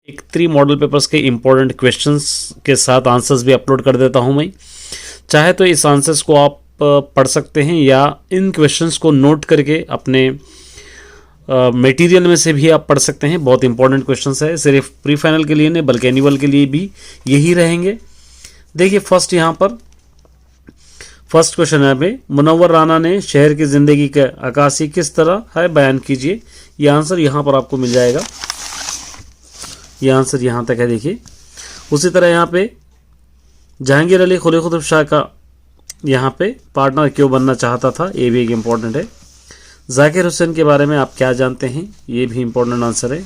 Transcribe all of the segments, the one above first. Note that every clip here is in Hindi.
एक 3 मॉडल पेपर्स के इम्पोर्टेंट क्वेश्चंस के साथ आंसर्स भी अपलोड कर देता हूं मैं। चाहे तो इस आंसर्स को आप पढ़ सकते हैं या इन क्वेश्चंस को नोट करके अपने मटेरियल में से भी आप पढ़ सकते हैं। बहुत इंपॉर्टेंट क्वेश्चंस है, सिर्फ प्री फाइनल के लिए नहीं बल्कि एनुअल के लिए भी यही रहेंगे। देखिए फर्स्ट यहाँ पर फर्स्ट क्वेश्चन है पे मुनव्वर राना ने शहर की ज़िंदगी का अक्कासी किस तरह है बयान कीजिए। ये आंसर यहाँ पर आपको मिल जाएगा। ये आंसर यहाँ तक है। देखिए उसी तरह यहाँ पे जहांगीर अली कुली कुतुब शाह का यहाँ पे पार्टनर क्यों बनना चाहता था, ये भी एक इम्पॉर्टेंट है। जाकिर हुसैन के बारे में आप क्या जानते हैं, ये भी इम्पोर्टेंट आंसर है।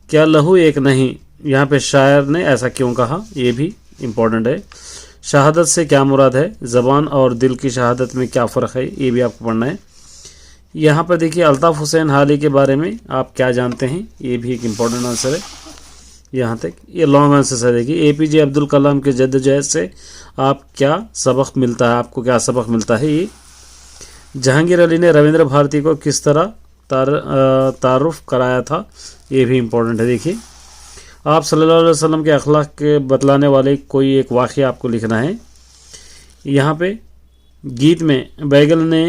क्या लहू एक नहीं, यहाँ पे शायर ने ऐसा क्यों कहा, ये भी इम्पोर्टेंट है। शहादत से क्या मुराद है, ज़बान और दिल की शहादत में क्या फ़र्क है, ये भी आपको पढ़ना है। यहाँ पर देखिए अल्ताफ़ हुसैन हाली के बारे में आप क्या जानते हैं, ये भी एक इम्पोर्टेंट आंसर है। यहाँ तक ये लॉन्ग आंसर है। देखिए APJ अब्दुल कलाम के जद्दोजहद से आप क्या सबक मिलता है, आपको क्या सबक मिलता है। ये जहांगीर अली ने रविंद्र भारती को किस तरह तारुफ कराया था, ये भी इम्पोर्टेंट है। देखिए आप सल्लल्लाहु अलैहि वसल्लम के अखलाक के बतलाने वाले कोई एक वाक़या आपको लिखना है। यहाँ पे गीत में बैगल ने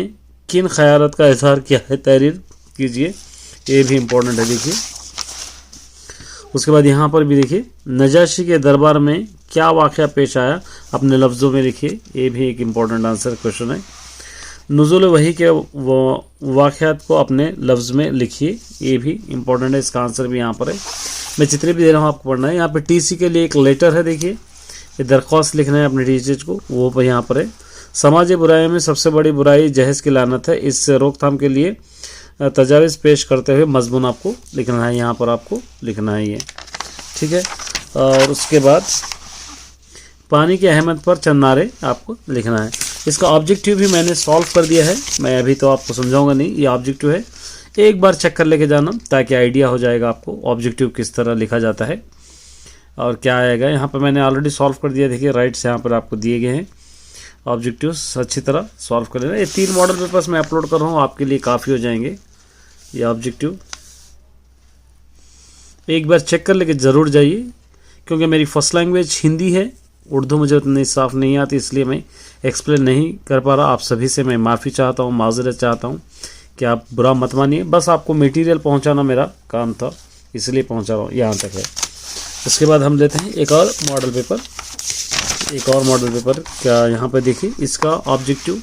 किन ख़यालात का इजहार किया है, तहरीर कीजिए, ये भी इम्पोर्टेंट है। देखिए उसके बाद यहाँ पर भी देखिए नजाशी के दरबार में क्या वाक़या पेश आया, अपने लफ्ज़ों में लिखिए, ये भी एक इम्पोर्टेंट आंसर क्वेश्चन है। नुज़ुल वही के वाक़यात को अपने लफ्ज़ में लिखिए, ये भी इम्पोर्टेंट है। इसका आंसर भी यहाँ पर है। मैं जितने भी दे रहा हूँ आपको पढ़ना है। यहाँ पे TC के लिए एक लेटर है। देखिए ये दरख्वास्त लिखना है अपने टीचर्स को, वो पर यहाँ पर है। समाजी बुराई में सबसे बड़ी बुराई जहेज़ की लानत है, इससे रोकथाम के लिए तजावीज़ पेश करते हुए मजमून आपको लिखना है, यहाँ पर आपको लिखना है ये, ठीक है। और उसके बाद पानी की अहमियत पर चंद नारे आपको लिखना है। इसका ऑब्जेक्टिव भी मैंने सॉल्व कर दिया है, मैं अभी तो आपको समझाऊंगा नहीं। ये ऑब्जेक्टिव है, एक बार चेक कर लेके जाना ताकि आइडिया हो जाएगा आपको ऑब्जेक्टिव किस तरह लिखा जाता है और क्या आएगा। यहाँ पर मैंने ऑलरेडी सॉल्व कर दिया। देखिए राइट्स यहाँ पर आपको दिए गए हैं, ऑब्जेक्टिव्स अच्छी तरह सॉल्व कर लेना। ये 3 मॉडल पेपर्स मैं अपलोड कर रहा हूँ, आपके लिए काफ़ी हो जाएंगे ये ऑब्जेक्टिव। एक बार चेक कर लेके ज़रूर जाइए, क्योंकि मेरी फर्स्ट लैंग्वेज हिंदी है, उर्दू मुझे उतनी साफ नहीं आती, इसलिए मैं एक्सप्लेन नहीं कर पा रहा। आप सभी से मैं माफ़ी चाहता हूँ, माज़रत चाहता हूँ कि आप बुरा मत मानिए। बस आपको मटेरियल पहुँचाना मेरा काम था, इसलिए पहुँचा रहा हूँ, यहाँ तक है। उसके बाद हम लेते हैं एक और मॉडल पेपर। एक और मॉडल पेपर क्या यहाँ पर देखिए, इसका ऑब्जेक्टिव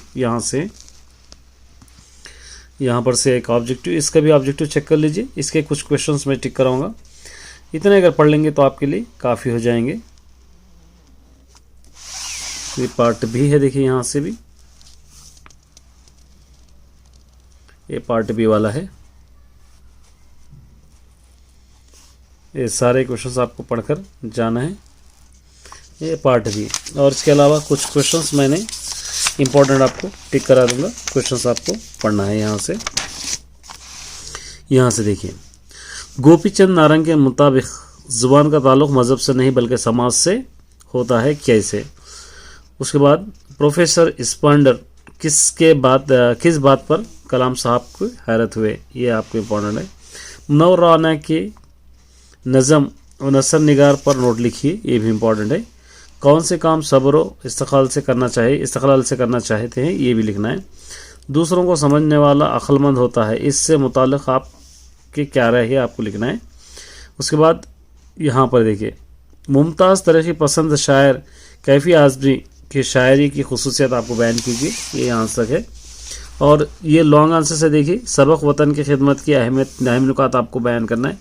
यहाँ पर से एक ऑब्जेक्टिव, इसका भी ऑब्जेक्टिव चेक कर लीजिए। इसके कुछ क्वेश्चंस मैं टिक कराऊंगा, इतने अगर पढ़ लेंगे तो आपके लिए काफ़ी हो जाएंगे। ये पार्ट भी है, देखिए यहाँ से भी ये पार्ट बी वाला है। ये सारे क्वेश्चंस आपको पढ़कर जाना है, ये पार्ट बी। और इसके अलावा कुछ क्वेश्चंस मैंने इम्पोर्टेंट आपको टिक करा दूंगा, क्वेश्चंस आपको पढ़ना है। यहाँ से देखिए गोपीचंद नारंग के मुताबिक ज़ुबान का ताल्लुक़ मज़हब से नहीं बल्कि समाज से होता है, कैसे। उसके बाद प्रोफेसर स्पांडर किस बात पर कलाम साहब को हैरत हुए, ये आपको इम्पोर्टेंट है। मुनव्वर राना के नज़म और नसर निगार पर नोट लिखिए, ये भी इम्पोर्टेंट है। कौन से काम सब्र और इस्तक़लाल से करना चाहते हैं, ये भी लिखना है। दूसरों को समझने वाला अक्लमंद होता है, इससे मुताल्लिक़ आपकी क्या राय है, आपको लिखना है। उसके बाद यहाँ पर देखिए मुमताज़ तरक्की पसंद शायर कैफ़ी आज़मी की शायरी की खुसूसियत आपको बयान कीजिए, ये आंसर है। और ये लॉन्ग आंसर से देखिए सबक वतन की खिदमत की अहम नुकात आपको बयान करना है,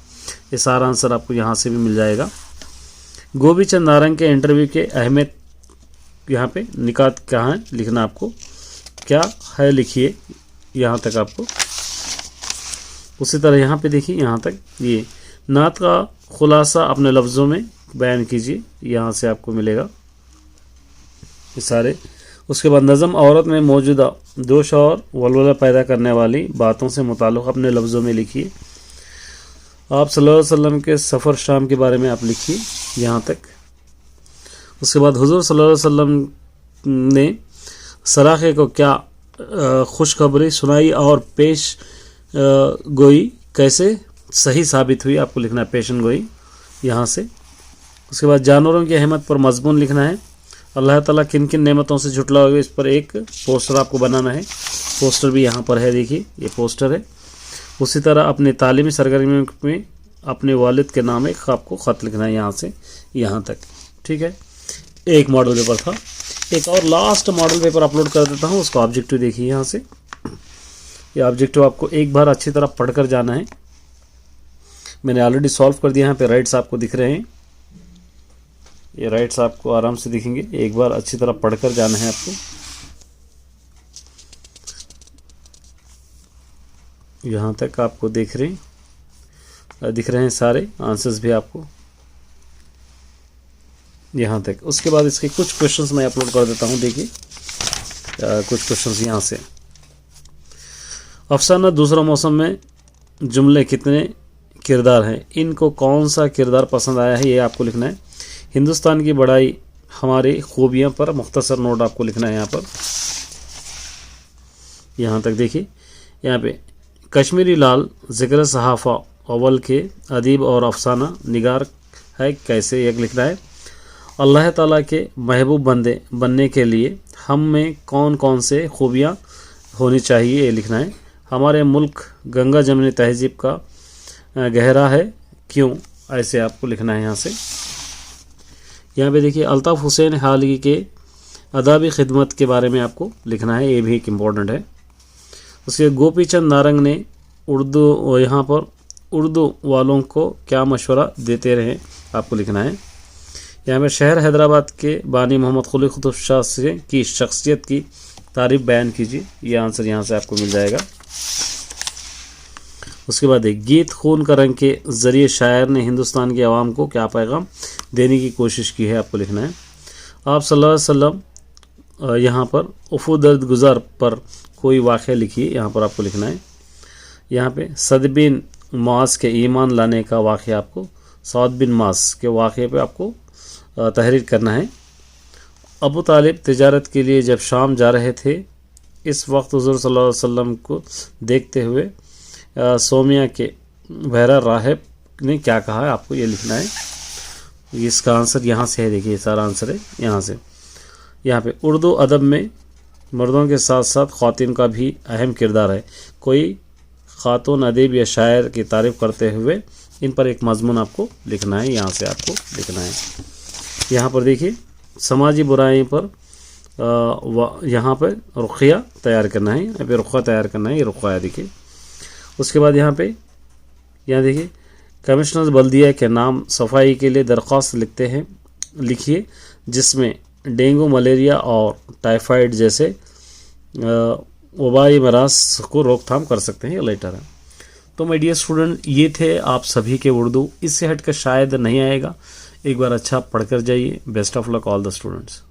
ये सारा आंसर आपको यहाँ से भी मिल जाएगा। गोपीचंद नारंग के इंटरव्यू के अहमियत यहाँ पे निकात कहाँ है लिखना, आपको क्या है लिखिए, यहाँ तक आपको। उसी तरह यहाँ पे देखिए यहाँ तक ये नात का खुलासा अपने लफ्ज़ों में बयान कीजिए, यहाँ से आपको मिलेगा ये सारे। उसके बाद नज़म औरत में मौजूदा दोष और वलवला पैदा करने वाली बातों से मुताल्लिक़ अपने लफ्ज़ों में लिखिए। आप सल्लल्लाहु अलैहि वसल्लम के सफ़र शाम के बारे में आप लिखिए, यहाँ तक। उसके बाद हुज़ूर सल्लल्लाहु अलैहि वसल्लम ने सराखे को क्या खुशखबरी सुनाई और पेश गोई कैसे सही साबित हुई, आपको लिखना है पेशन गोई, यहाँ से। उसके बाद जानवरों की अहमियत पर मजमून लिखना है। अल्लाह ताला किन किन नेमतों से झुटलाओगे, इस पर एक पोस्टर आपको बनाना है। पोस्टर भी यहाँ पर है, देखिए ये पोस्टर है। उसी तरह अपनी तालीमी सरगर्मी में अपने वालिद के नाम एक आपको ख़त लिखना है, यहाँ से यहाँ तक। ठीक है, एक मॉडल पेपर था। एक और लास्ट मॉडल पेपर अपलोड कर देता हूँ, उसका ऑब्जेक्टिव देखिए यहाँ से। ये ऑब्जेक्टिव आपको एक बार अच्छी तरह पढ़कर जाना है। मैंने ऑलरेडी सॉल्व कर दिया, यहाँ पे राइट्स आपको दिख रहे हैं, ये राइट्स आपको आराम से दिखेंगे। एक बार अच्छी तरह पढ़कर जाना है आपको। यहाँ तक आपको दिख रहे हैं सारे आंसर्स भी आपको यहाँ तक। उसके बाद इसके कुछ क्वेश्चंस मैं अपलोड कर देता हूँ, देखिए कुछ क्वेश्चंस यहाँ से। अफसाना दूसरा मौसम में जुमले कितने किरदार हैं, इनको कौन सा किरदार पसंद आया है, ये आपको लिखना है। हिंदुस्तान की बड़ाई हमारी खूबियाँ पर मुख्तसर नोट आपको लिखना है यहाँ पर। यहाँ तक देखिए, यहाँ पे कश्मीरी लाल ज़िक्र सहाफ़ा अव्वल के अदीब और अफसाना निगार है कैसे, एक लिखना है। अल्लाह ताला के महबूब बंदे बनने के लिए हम में कौन कौन से खूबियाँ होनी चाहिए, ये लिखना है। हमारे मुल्क गंगा जमनी तहजीब का गहरा है क्यों, ऐसे आपको लिखना है यहाँ से। यहाँ पे देखिए अल्ताफ़ हुसैन हालगी के अदाबी खिदमत के बारे में आपको लिखना है, ये भी एक इम्पॉर्टेंट है। उसके गोपी चंद नारंग ने उर्दू, यहाँ पर उर्दू वालों को क्या मशवरा देते रहे, आपको लिखना है। यहाँ पे शहर हैदराबाद के बानी मोहम्मद कुली कुतुब शाह से की शख्सियत की तारीफ बयान कीजिए, ये आंसर यहाँ से आपको मिल जाएगा। उसके बाद एक गीत खून का रंग के ज़रिए शायर ने हिंदुस्तान के अवाम को क्या पैगाम देने की कोशिश की है, आपको लिखना है। आप सल्लल्लाहु अलैहि वसल्लम यहाँ पर उफ़ू दर्द गुज़ार पर कोई वाक़या लिखिए, यहाँ पर आपको लिखना है। यहाँ पे सद बिन मुआज़ के ईमान लाने का वाक़या, आपको सौद बिन मुआज़ के वाक़े पे आपको तहरीर करना है। अबू तालिब तिजारत के लिए जब शाम जा रहे थे, इस वक्त हुज़ूर सल्लल्लाहु अलैहि वसल्लम को देखते हुए सोमिया के बहरा राहिब ने क्या कहा है, आपको ये लिखना है। इसका आंसर यहाँ से है, देखिए सारा आंसर है यहाँ से। यहाँ पे उर्दू अदब में मर्दों के साथ साथ ख़वातीन का भी अहम किरदार है। कोई ख़ातून अदीब या शायर की तारीफ़ करते हुए इन पर एक मजमून आपको लिखना है, यहाँ से आपको लिखना है। यहाँ पर देखिए समाजी बुराई पर यहाँ पर रुक़या तैयार करना है, यहाँ पे रुक़ा तैयार करना है, ये रुक़ा है देखिए। उसके बाद यहाँ देखिए कमिश्नर बल्दिया के नाम सफाई के लिए दरख्वास्त लिखिए जिसमें डेंगू, मलेरिया और टाइफाइड जैसे वबाई मराज को रोकथाम कर सकते हैं, ये लेटर है। तो माय डियर स्टूडेंट, ये थे आप सभी के उर्दू। इससे हटकर शायद नहीं आएगा, एक बार अच्छा पढ़कर जाइए। Best of luck all the students.